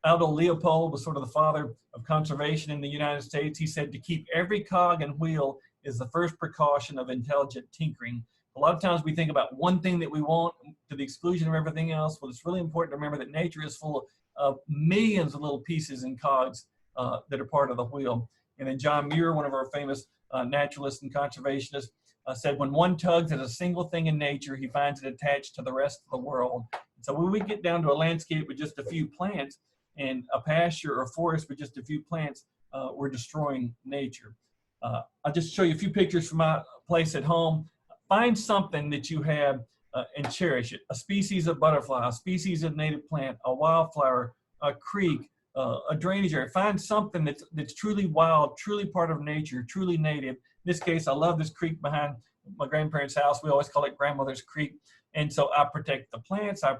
A: Aldo Leopold was sort of the father of conservation in the United States. He said to keep every cog and wheel is the first precaution of intelligent tinkering. A lot of times we think about one thing that we want to the exclusion of everything else. Well, it's really important to remember that nature is full of millions of little pieces and cogs that are part of the wheel. And then John Muir, one of our famous naturalists and conservationists, said when one tugs at a single thing in nature, he finds it attached to the rest of the world. So when we get down to a landscape with just a few plants and a pasture or forest with just a few plants, we're destroying nature. I'll just show you a few pictures from my place at home. Find something that you have and cherish it. A species of butterfly, a species of native plant, a wildflower, a creek, a drainage area. Find something that's truly wild, truly part of nature, truly native. In this case, I love this creek behind my grandparents' house. We always call it Grandmother's Creek. And so I protect the plants, I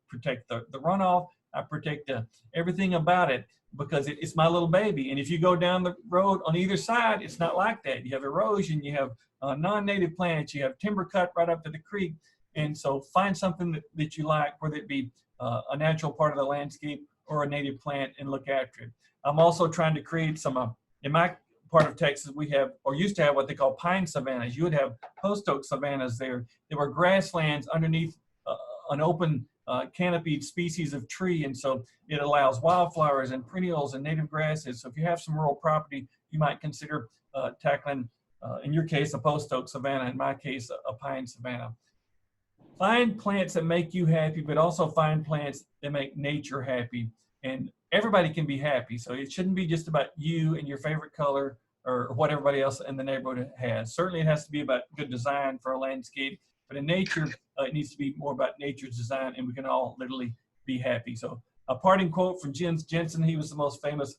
A: protect the runoff, I protect everything about it, because it's my little baby. And if you go down the road on either side, it's not like that. You have erosion, you have non-native plants, you have timber cut right up to the creek. And so find something that you like, whether it be a natural part of the landscape or a native plant, and look after it. I'm also trying to create some, in my part of Texas, we have, or used to have, what they call pine savannas. You would have post oak savannas there. There were grasslands underneath an open canopied species of tree, and so it allows wildflowers and perennials and native grasses. So if you have some rural property, you might consider tackling, in your case, a post oak savanna, in my case, a pine savanna. Find plants that make you happy, but also find plants that make nature happy. And everybody can be happy, so it shouldn't be just about you and your favorite color or what everybody else in the neighborhood has. Certainly it has to be about good design for a landscape, but in nature, it needs to be more about nature's design, and we can all literally be happy. So a parting quote from Jens Jensen. He was the most famous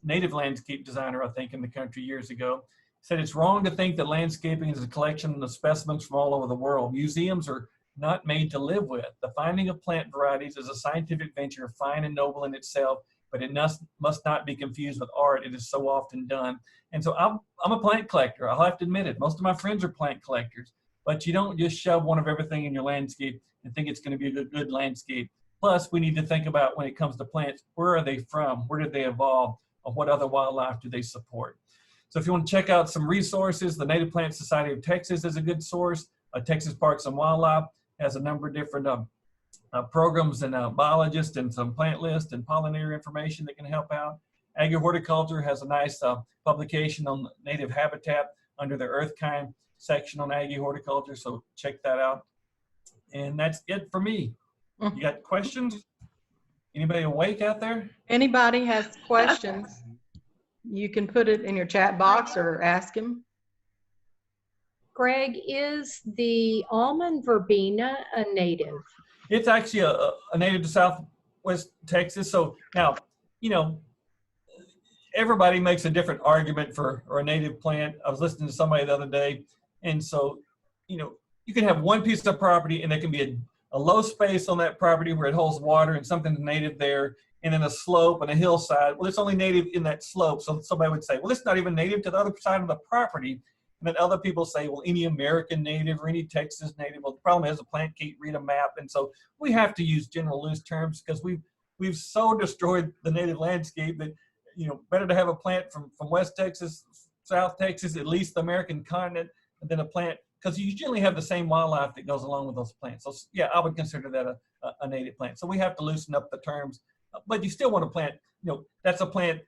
A: native landscape designer, I think, in the country years ago. Said it's wrong to think that landscaping is a collection of specimens from all over the world. Museums are not made to live with. The finding of plant varieties is a scientific venture, fine and noble in itself, but it must not be confused with art. It is so often done. And so I'm a plant collector. I'll have to admit it. Most of my friends are plant collectors, but you don't just shove one of everything in your landscape and think it's going to be a good landscape. Plus, we need to think about, when it comes to plants, where are they from? Where did they evolve? Or what other wildlife do they support? So if you want to check out some resources, the Native Plant Society of Texas is a good source. Texas Parks and Wildlife has a number of different programs and biologists and some plant lists and pollinator information that can help out. Agri-Horticulture has a nice publication on native habitat under the Earth Kind section on Agri-Horticulture, so check that out. And that's it for me. You got questions? Anybody awake out there?
B: Anybody has questions, you can put it in your chat box or ask him.
C: Greg, is the almond verbena a native?
A: It's actually a native to Southwest Texas. So now, you know, everybody makes a different argument for a native plant. I was listening to somebody the other day, and so, you know, you can have one piece of property and there can be a low space on that property where it holds water and something's native there, and then a slope and a hillside. Well, it's only native in that slope. So somebody would say, well, it's not even native to the other side of the property. And then other people say, well, any American native or any Texas native. Well, the problem is a plant can't read a map. And so we have to use general loose terms because we've so destroyed the native landscape that, you know, better to have a plant from West Texas, South Texas, at least the American continent, than a plant, because you generally have the same wildlife that goes along with those plants. So yeah, I would consider that a native plant. So we have to loosen up the terms, but you still want to plant, you know, that's a plant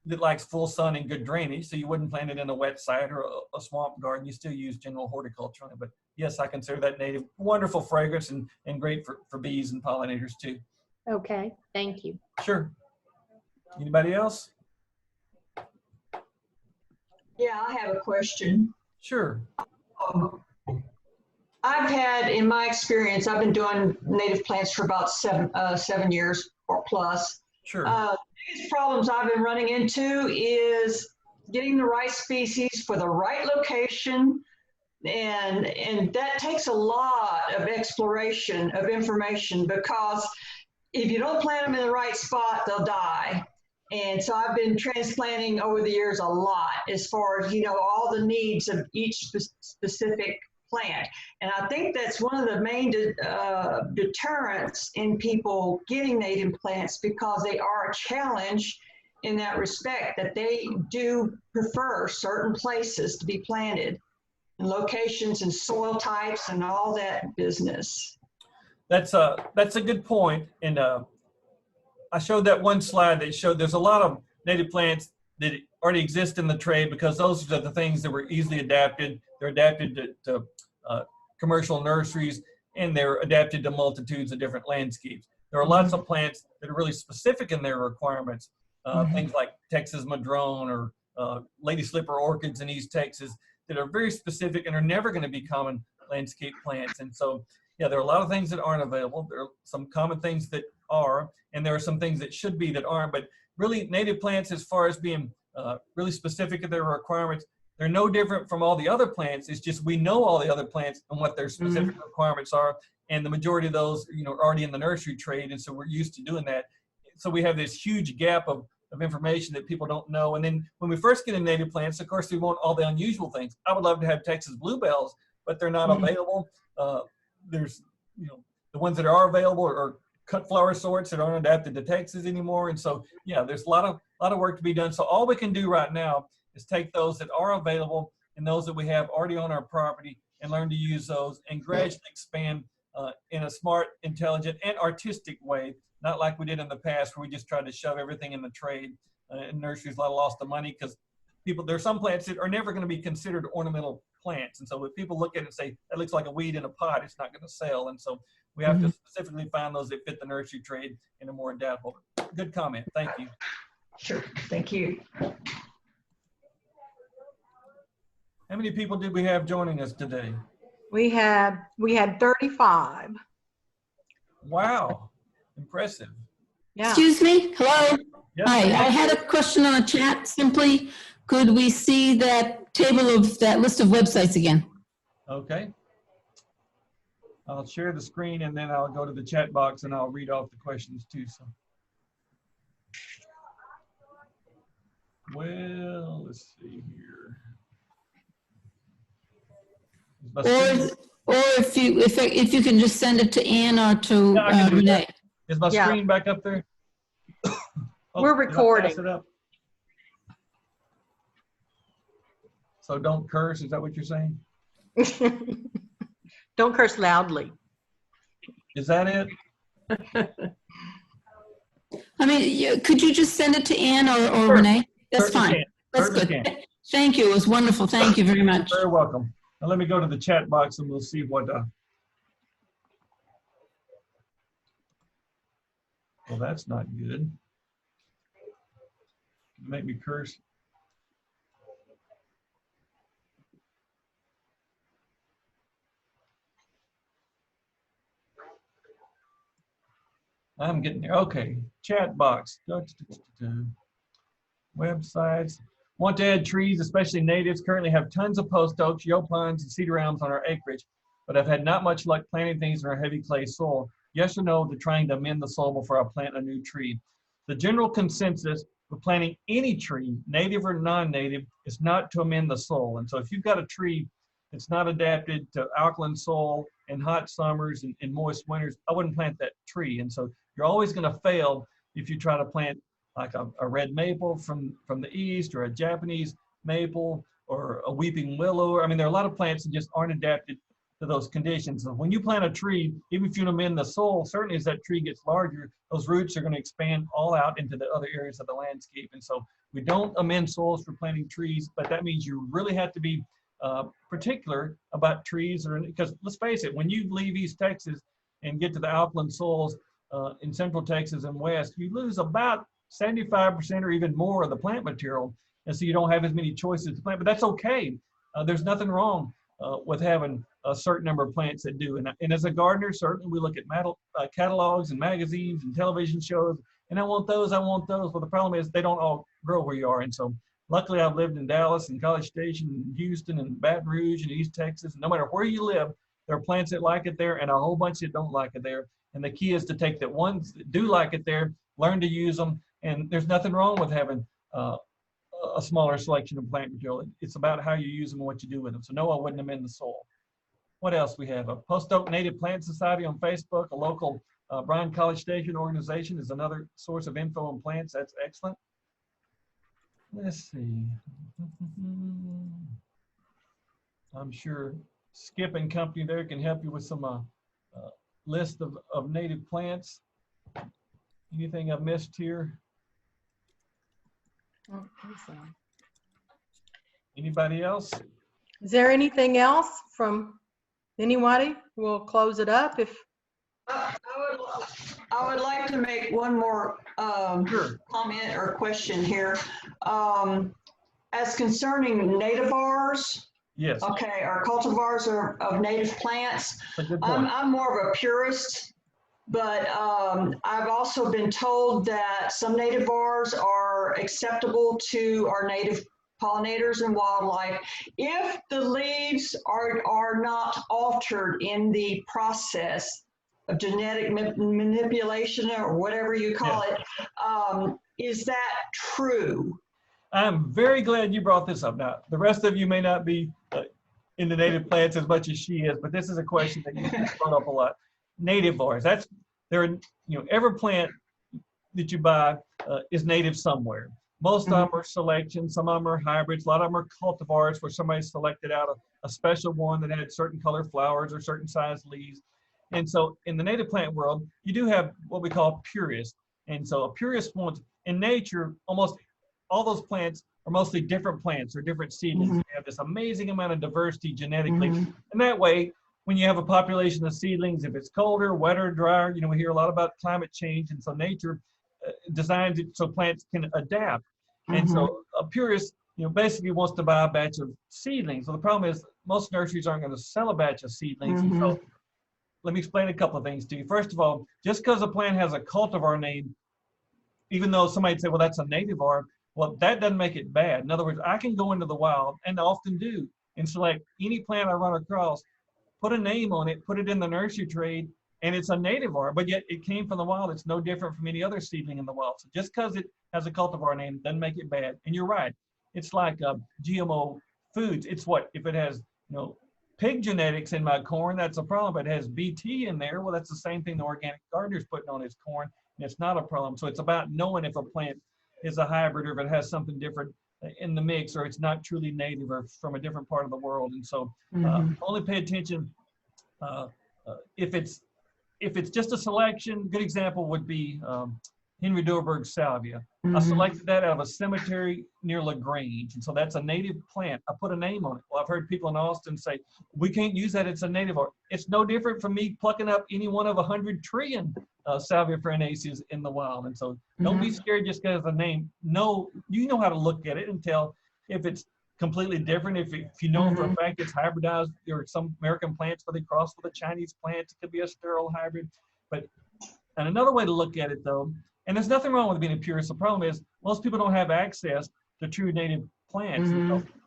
A: that likes full sun and good drainage. So you wouldn't plant it in a wet site or a swamp garden. You still use general horticulture on it. But yes, I consider that native. Wonderful fragrance and great for bees and pollinators too.
C: Okay, thank you.
A: Sure. Anybody else?
D: Yeah, I have a question.
A: Sure.
D: I've had, in my experience, I've been doing native plants for about 7 years or plus.
A: Sure.
D: The biggest problems I've been running into is getting the right species for the right location, and that takes a lot of exploration of information, because if you don't plant them in the right spot, they'll die. And so I've been transplanting over the years a lot, as far as, you know, all the needs of each specific plant. And I think that's one of the main deterrents in people getting native plants, because they are a challenge in that respect, that they do prefer certain places to be planted, and locations and soil types and all that business.
A: That's a good point. And I showed that one slide that showed there's a lot of native plants that already exist in the trade, because those are the things that were easily adapted. They're adapted to commercial nurseries, and they're adapted to multitudes of different landscapes. There are lots of plants that are really specific in their requirements, things like Texas madrone or lady slipper orchids in East Texas that are very specific and are never going to be common landscape plants. And so, yeah, there are a lot of things that aren't available. There are some common things that are, and there are some things that should be that aren't. But really, native plants, as far as being really specific in their requirements, they're no different from all the other plants. It's just we know all the other plants and what their specific requirements are, and the majority of those, you know, are already in the nursery trade, and so we're used to doing that. So we have this huge gap of information that people don't know. And then when we first get in native plants, of course, we want all the unusual things. I would love to have Texas bluebells, but they're not available. There's, you know, the ones that are available are cut flower sorts that aren't adapted to Texas anymore. And so, yeah, there's a lot of work to be done. So all we can do right now is take those that are available and those that we have already on our property and learn to use those and gradually expand in a smart, intelligent, and artistic way, not like we did in the past where we just tried to shove everything in the trade. And nurseries lost the money because there are some plants that are never going to be considered ornamental plants. And so if people look at it and say, that looks like a weed in a pot, it's not going to sell. And so we have to specifically find those that fit the nursery trade and are more adaptable. Good comment. Thank you.
D: Sure. Thank you.
A: How many people did we have joining us today?
B: We had 35.
A: Wow. Impressive.
B: Yeah.
E: Excuse me? Hello?
A: Yes,
E: Hi,
A: ma'am.
E: I had a question on the chat. Simply, could we see that table of that list of websites again?
A: Okay. I'll share the screen and then I'll go to the chat box and I'll read off the questions too. So, well, let's see here. Is my screen-
E: Or if you can just send it to Ann or to
A: Yeah, I can do
E: Renee.
A: that. Is my
B: Yeah.
A: screen back up there? Oh,
B: We're
A: did I pass
B: recording.
A: it up? So don't curse, is that what you're saying?
B: Don't curse loudly.
A: Is that it?
E: I mean, could you just send it to Ann or
A: Sure.
E: Renee? That's
A: Certainly
E: fine.
A: can.
E: That's
A: Certainly
E: good. Thank you. It was wonderful. Thank you very much.
A: Very welcome. Now let me go to the chat box and we'll see what, well, that's not good. Make me curse. I'm getting there. Okay, chat box. Websites. Want to add trees, especially natives. Currently have tons of post oaks, yopines, and cedar elms on our acreage, but I've had not much luck planting things in our heavy clay soil. Yes or no to trying to amend the soil before I plant a new tree? The general consensus for planting any tree, native or non-native, is not to amend the soil. And so if you've got a tree that's not adapted to alkaline soil and hot summers and moist winters, I wouldn't plant that tree. And so you're always going to fail if you try to plant like a red maple from the east, or a Japanese maple, or a weeping willow. I mean, there are a lot of plants that just aren't adapted to those conditions. So when you plant a tree, even if you amend the soil, certainly as that tree gets larger, those roots are going to expand all out into the other areas of the landscape. And so we don't amend soils for planting trees, but that means you really have to be particular about trees, because let's face it, when you leave East Texas and get to the alkaline soils in Central Texas and West, you lose about 75% or even more of the plant material. And so you don't have as many choices to plant, but that's okay. There's nothing wrong with having a certain number of plants that do. And as a gardener, certainly we look at catalogs and magazines and television shows, and I want those, I want those. Well, the problem is they don't all grow where you are. And so luckily I've lived in Dallas and College Station and Houston and Baton Rouge and East Texas. No matter where you live, there are plants that like it there and a whole bunch that don't like it there. And the key is to take the ones that do like it there, learn to use them. And there's nothing wrong with having a smaller selection of plant material. It's about how you use them and what you do with them. So no, I wouldn't amend the soil. What else we have? A Post Oak Native Plant Society on Facebook, a local Bryan College Station organization is another source of info on plants. That's excellent. Let's see. I'm sure Skip and company there can help you with some list of native plants. Anything I've missed here?
B: I don't think so.
A: Anybody else?
B: Is there anything else from anybody? We'll close it up if.
D: I would like to make one more
A: Sure.
D: comment or question here. As concerning nativars,
A: Yes.
D: okay, or cultivars of native plants,
A: That's a good point.
D: I'm more of a purist, but I've also been told that some nativars are acceptable to our native pollinators and wildlife if the leaves are not altered in the process of genetic manipulation or whatever you call it. Is that true?
A: I'm very glad you brought this up. Now, the rest of you may not be into native plants as much as she is, but this is a question that you brought up a lot. Nativars, every plant that you buy is native somewhere. Most of them are selections, some of them are hybrids, a lot of them are cultivars where somebody selected out a special one that had certain color flowers or certain size leaves. And so in the native plant world, you do have what we call purists. And so a purist wants, in nature, almost all those plants are mostly different plants or different seedlings. You have this amazing amount of diversity genetically. And that way, when you have a population of seedlings, if it's colder, wetter, drier, we hear a lot about climate change. And so nature designs it so plants can adapt. And so a purist, basically wants to buy a batch of seedlings. So the problem is most nurseries aren't going to sell a batch of seedlings. And so let me explain a couple of things to you. First of all, just because a plant has a cultivar name even though somebody'd say, well, that's a nativar, well, that doesn't make it bad. In other words, I can go into the wild, and often do, and select any plant I run across, put a name on it, put it in the nursery trade, and it's a nativar, but yet it came from the wild. It's no different from any other seedling in the wild. So just because it has a cultivar name doesn't make it bad. And you're right. It's like GMO foods. It's what, if it has, pig genetics in my corn, that's a problem. But it has BT in there, well, that's the same thing the organic gardener's putting on his corn, and it's not a problem. So it's about knowing if a plant is a hybrid, or if it has something different in the mix, or it's not truly native, or from a different part of the world. And so only pay attention if it's just a selection. Good example would be Henry Dorberg's salvia. I selected that out of a cemetery near LaGrange, and so that's a native plant. I put a name on it. Well, I've heard people in Austin say, we can't use that, it's a native art. It's no different from me plucking up any one of 100 trillion salvia farinaceae in the wild. And so don't be scared just because of the name. No, you know how to look at it and tell if it's completely different. If you know for a fact it's hybridized, there are some American plants where they cross with a Chinese plant, it could be a sterile hybrid. And another way to look at it, though, and there's nothing wrong with being a purist. The problem is most people don't have access to true native plants.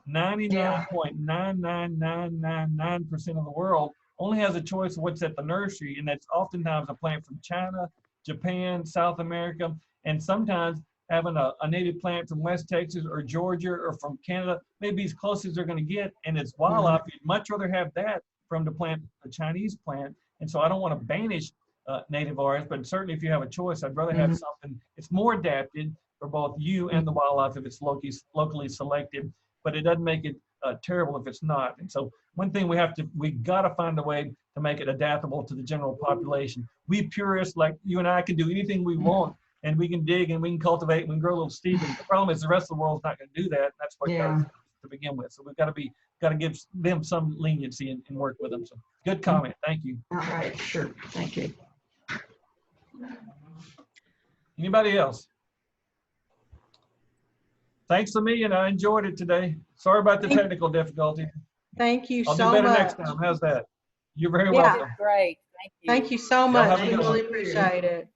A: 99.99999% of the world only has a choice of what's at the nursery, and that's oftentimes a plant from China, Japan, South America, and sometimes having a native plant from West Texas or Georgia or from Canada, maybe as close as they're going to get, and it's wildlife. You'd much rather have that from the Chinese plant. And so I don't want to banish nativars, but certainly if you have a choice, I'd rather have something. It's more adapted for both you and the wildlife if it's locally selected, but it doesn't make it terrible if it's not. And so one thing we got to find a way to make it adaptable to the general population. We purists, like you and I, can do anything we want, and we can dig and we can cultivate and we can grow little Stevens. The problem is the rest of the world's not going to do that. That's what to begin with. So we've got to give them some leniency and work with them. So good comment. Thank you.
D: All right, sure. Thank you.
A: Anybody else? Thanks a million. I enjoyed it today. Sorry about the technical difficulty.
B: Thank you
A: I'll
B: so
A: do better
B: much.
A: next time. How's that? You're very welcome.
F: Great. Thank you.
B: Thank you so
A: Y'all
B: much.
A: have a
B: I
A: good one.
B: really appreciate it.